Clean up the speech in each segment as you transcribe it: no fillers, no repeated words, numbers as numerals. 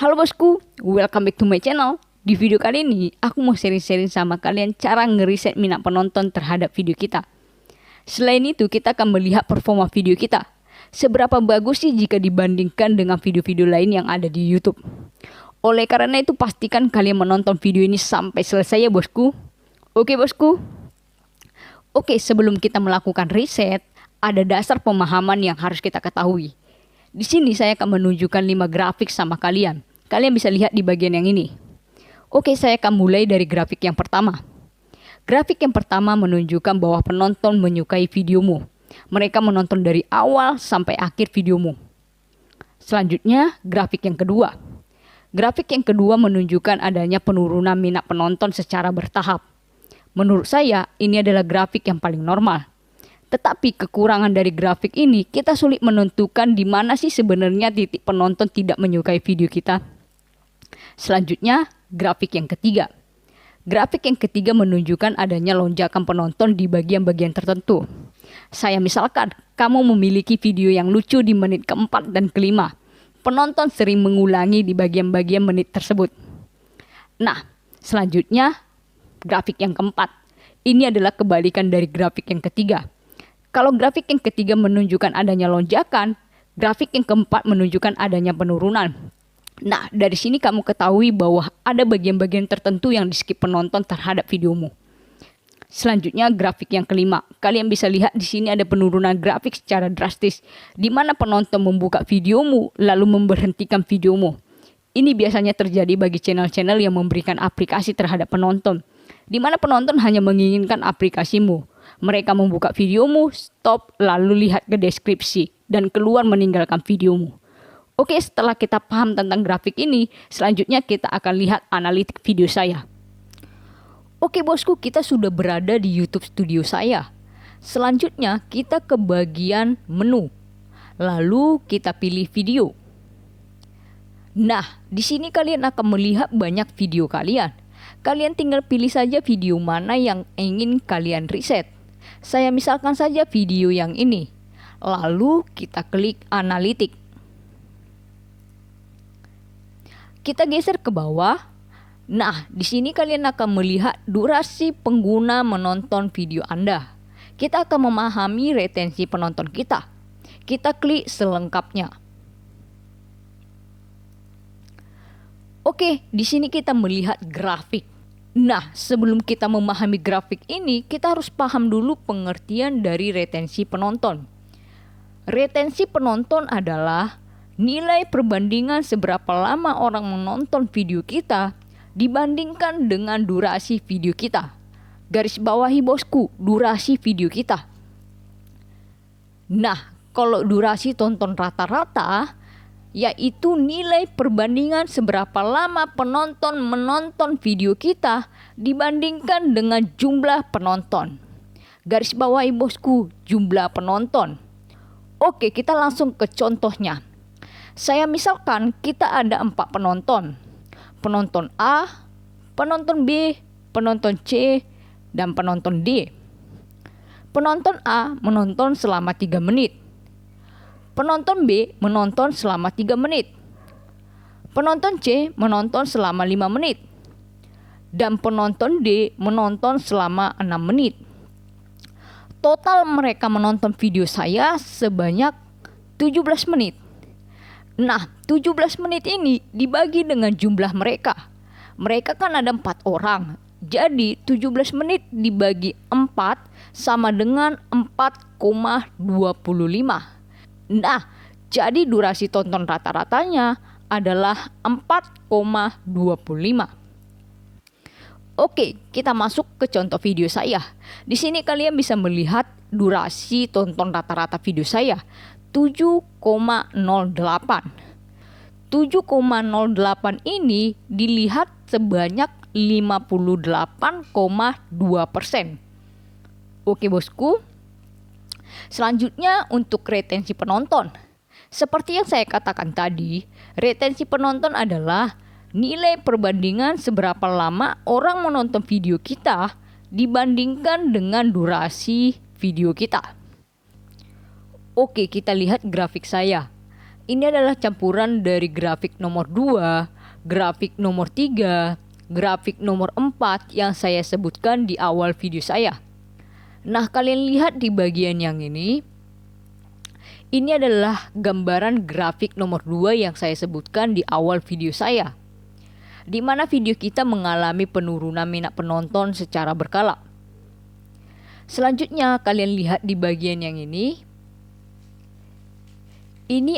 Halo bosku, welcome back to my channel. Di video kali ini, aku mau sharing-sharing sama kalian cara ngeriset minat penonton terhadap video kita. Selain itu, kita akan melihat performa video kita. Seberapa bagus sih jika dibandingkan dengan video-video lain yang ada di YouTube. Oleh karena itu, pastikan kalian menonton video ini sampai selesai ya bosku. Oke bosku. Oke, sebelum kita melakukan riset, ada dasar pemahaman yang harus kita ketahui. Di sini saya akan menunjukkan 5 grafik sama kalian. Kalian bisa lihat di bagian yang ini. Oke, saya akan mulai dari grafik yang pertama. Grafik yang pertama menunjukkan bahwa penonton menyukai videomu. Mereka menonton dari awal sampai akhir videomu. Selanjutnya, grafik yang kedua. Grafik yang kedua menunjukkan adanya penurunan minat penonton secara bertahap. Menurut saya, ini adalah grafik yang paling normal. Tetapi kekurangan dari grafik ini, kita sulit menentukan di mana sih sebenarnya titik penonton tidak menyukai video kita. Selanjutnya, grafik yang ketiga. Grafik yang ketiga menunjukkan adanya lonjakan penonton di bagian-bagian tertentu. Saya misalkan, kamu memiliki video yang lucu di menit keempat dan kelima. Penonton sering mengulangi di bagian-bagian menit tersebut. Nah, selanjutnya, grafik yang keempat. Ini adalah kebalikan dari grafik yang ketiga. Kalau grafik yang ketiga menunjukkan adanya lonjakan, grafik yang keempat menunjukkan adanya penurunan. Nah, dari sini kamu ketahui bahwa ada bagian-bagian tertentu yang di-skip penonton terhadap videomu. Selanjutnya, grafik yang kelima. Kalian bisa lihat di sini ada penurunan grafik secara drastis, di mana penonton membuka videomu lalu memberhentikan videomu. Ini biasanya terjadi bagi channel-channel yang memberikan aplikasi terhadap penonton, di mana penonton hanya menginginkan aplikasimu. Mereka membuka videomu, stop, lalu lihat ke deskripsi, dan keluar meninggalkan videomu. Oke, setelah kita paham tentang grafik ini, selanjutnya kita akan lihat analitik video saya. Oke bosku, kita sudah berada di YouTube studio saya. Selanjutnya kita ke bagian menu. Lalu kita pilih video. Nah, di sini kalian akan melihat banyak video kalian. Kalian tinggal pilih saja video mana yang ingin kalian riset. Saya misalkan saja video yang ini. Lalu kita klik analitik. Kita geser ke bawah. Nah, di sini kalian akan melihat durasi pengguna menonton video Anda. Kita akan memahami retensi penonton kita. Kita klik selengkapnya. Oke, di sini kita melihat grafik. Nah, sebelum kita memahami grafik ini, kita harus paham dulu pengertian dari retensi penonton. Retensi penonton adalah nilai perbandingan seberapa lama orang menonton video kita dibandingkan dengan durasi video kita. Garis bawahi bosku, durasi video kita. Nah, kalau durasi tonton rata-rata, yaitu nilai perbandingan seberapa lama penonton menonton video kita dibandingkan dengan jumlah penonton. Garis bawahi bosku, jumlah penonton. Oke, kita langsung ke contohnya. Saya misalkan kita ada 4 penonton. Penonton A, penonton B, penonton C, dan penonton D. Penonton A menonton selama 3 menit. Penonton B menonton selama 3 menit. Penonton C menonton selama 5 menit. Dan penonton D menonton selama 6 menit. Total mereka menonton video saya sebanyak 17 menit. Nah, 17 menit ini dibagi dengan jumlah mereka. Mereka kan ada 4 orang. Jadi 17 menit dibagi 4 sama dengan 4,25. Nah, jadi durasi tonton rata-ratanya adalah 4,25. Oke, kita masuk ke contoh video saya. Di sini kalian bisa melihat durasi tonton rata-rata video saya 7,08. 7,08 ini dilihat sebanyak 58,2%. Oke bosku. Selanjutnya untuk retensi penonton. Seperti yang saya katakan tadi, retensi penonton adalah nilai perbandingan seberapa lama orang menonton video kita dibandingkan dengan durasi video kita. Oke, kita lihat grafik saya. Ini adalah campuran dari grafik nomor 2, grafik nomor 3, grafik nomor 4 yang saya sebutkan di awal video saya. Nah, kalian lihat di bagian yang ini adalah gambaran grafik nomor 2 yang saya sebutkan di awal video saya, di mana video kita mengalami penurunan minat penonton secara berkala. Selanjutnya kalian lihat di bagian yang ini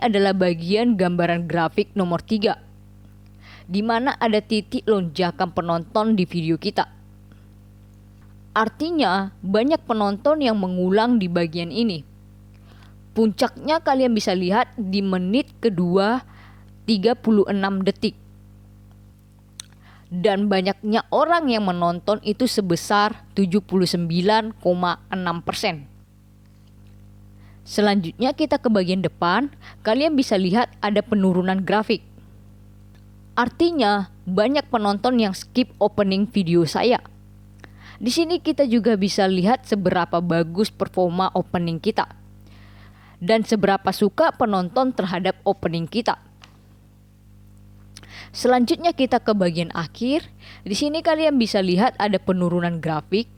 adalah bagian gambaran grafik nomor 3, di mana ada titik lonjakan penonton di video kita. Artinya banyak penonton yang mengulang di bagian ini. Puncaknya kalian bisa lihat di menit kedua 36 detik. Dan banyaknya orang yang menonton itu sebesar 79,6%. Selanjutnya kita ke bagian depan, kalian bisa lihat ada penurunan grafik. Artinya banyak penonton yang skip opening video saya. Di sini kita juga bisa lihat seberapa bagus performa opening kita dan seberapa suka penonton terhadap opening kita. Selanjutnya kita ke bagian akhir. Di sini kalian bisa lihat ada penurunan grafik.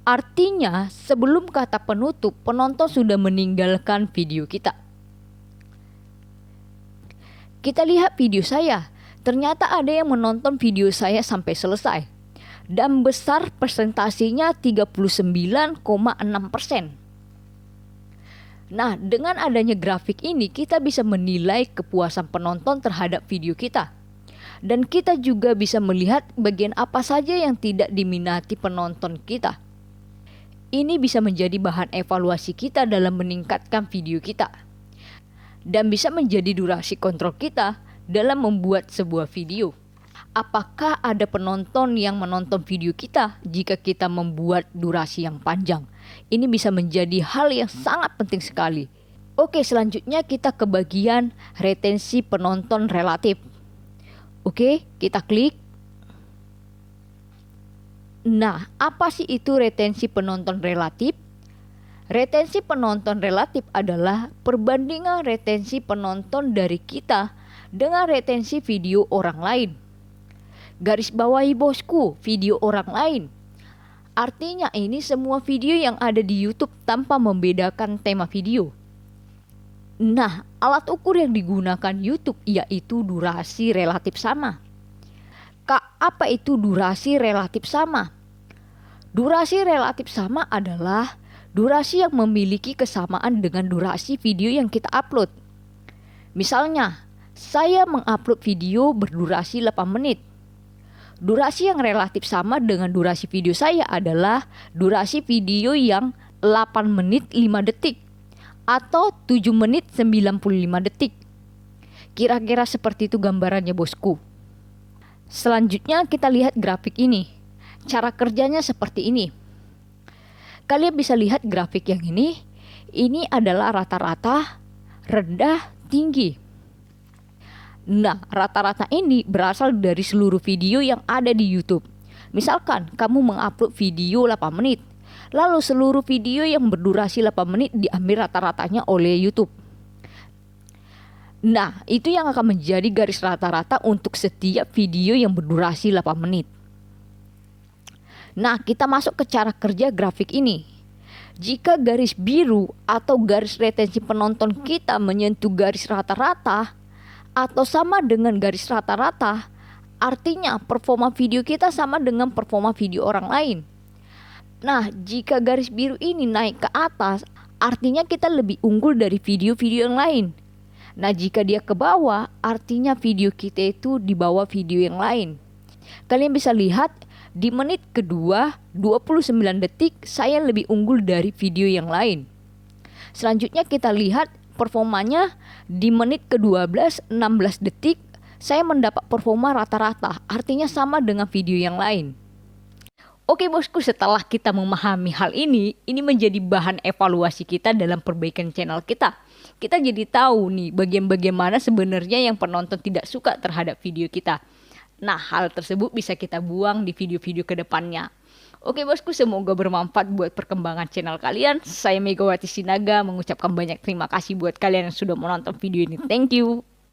Artinya sebelum kata penutup, penonton sudah meninggalkan video kita. Kita lihat video saya. Ternyata ada yang menonton video saya sampai selesai. Dan besar presentasinya 39,6%. Nah, dengan adanya grafik ini kita bisa menilai kepuasan penonton terhadap video kita. Dan kita juga bisa melihat bagian apa saja yang tidak diminati penonton kita. Ini bisa menjadi bahan evaluasi kita dalam meningkatkan video kita. Dan bisa menjadi durasi kontrol kita dalam membuat sebuah video. Apakah ada penonton yang menonton video kita jika kita membuat durasi yang panjang? Ini bisa menjadi hal yang sangat penting sekali. Oke, selanjutnya kita ke bagian retensi penonton relatif. Oke, kita klik. Nah, apa sih itu retensi penonton relatif? Retensi penonton relatif adalah perbandingan retensi penonton dari kita dengan retensi video orang lain. Garis bawahi bosku, video orang lain. Artinya ini semua video yang ada di YouTube tanpa membedakan tema video. Nah, alat ukur yang digunakan YouTube yaitu durasi relatif sama. Kak, apa itu durasi relatif sama? Durasi relatif sama adalah durasi yang memiliki kesamaan dengan durasi video yang kita upload. Misalnya, saya mengupload video berdurasi 8 menit. Durasi yang relatif sama dengan durasi video saya adalah durasi video yang 8 menit 5 detik atau 7 menit 95 detik. Kira-kira seperti itu gambarannya bosku. Selanjutnya kita lihat grafik ini. Cara kerjanya seperti ini. Kalian bisa lihat grafik yang ini. Ini adalah rata-rata, rendah, tinggi. Nah, rata-rata ini berasal dari seluruh video yang ada di YouTube. Misalkan kamu mengupload video 8 menit, lalu seluruh video yang berdurasi 8 menit diambil rata-ratanya oleh YouTube. Nah, itu yang akan menjadi garis rata-rata untuk setiap video yang berdurasi 8 menit. Nah, kita masuk ke cara kerja grafik ini. Jika garis biru atau garis retensi penonton kita menyentuh garis rata-rata atau sama dengan garis rata-rata, artinya performa video kita sama dengan performa video orang lain. Nah, jika garis biru ini naik ke atas, artinya kita lebih unggul dari video-video yang lain. Nah, jika dia ke bawah, artinya video kita itu di bawah video yang lain. Kalian bisa lihat di menit kedua 29 detik saya lebih unggul dari video yang lain. Selanjutnya kita lihat performanya di menit ke-12 16 detik saya mendapat performa rata-rata, artinya sama dengan video yang lain. Oke bosku, setelah kita memahami hal ini menjadi bahan evaluasi kita dalam perbaikan channel kita. Kita jadi tahu nih bagian-bagian mana sebenarnya yang penonton tidak suka terhadap video kita. Nah, hal tersebut bisa kita buang di video-video kedepannya. Oke bosku, semoga bermanfaat buat perkembangan channel kalian. Saya Megawati Sinaga mengucapkan banyak terima kasih buat kalian yang sudah menonton video ini. Thank you.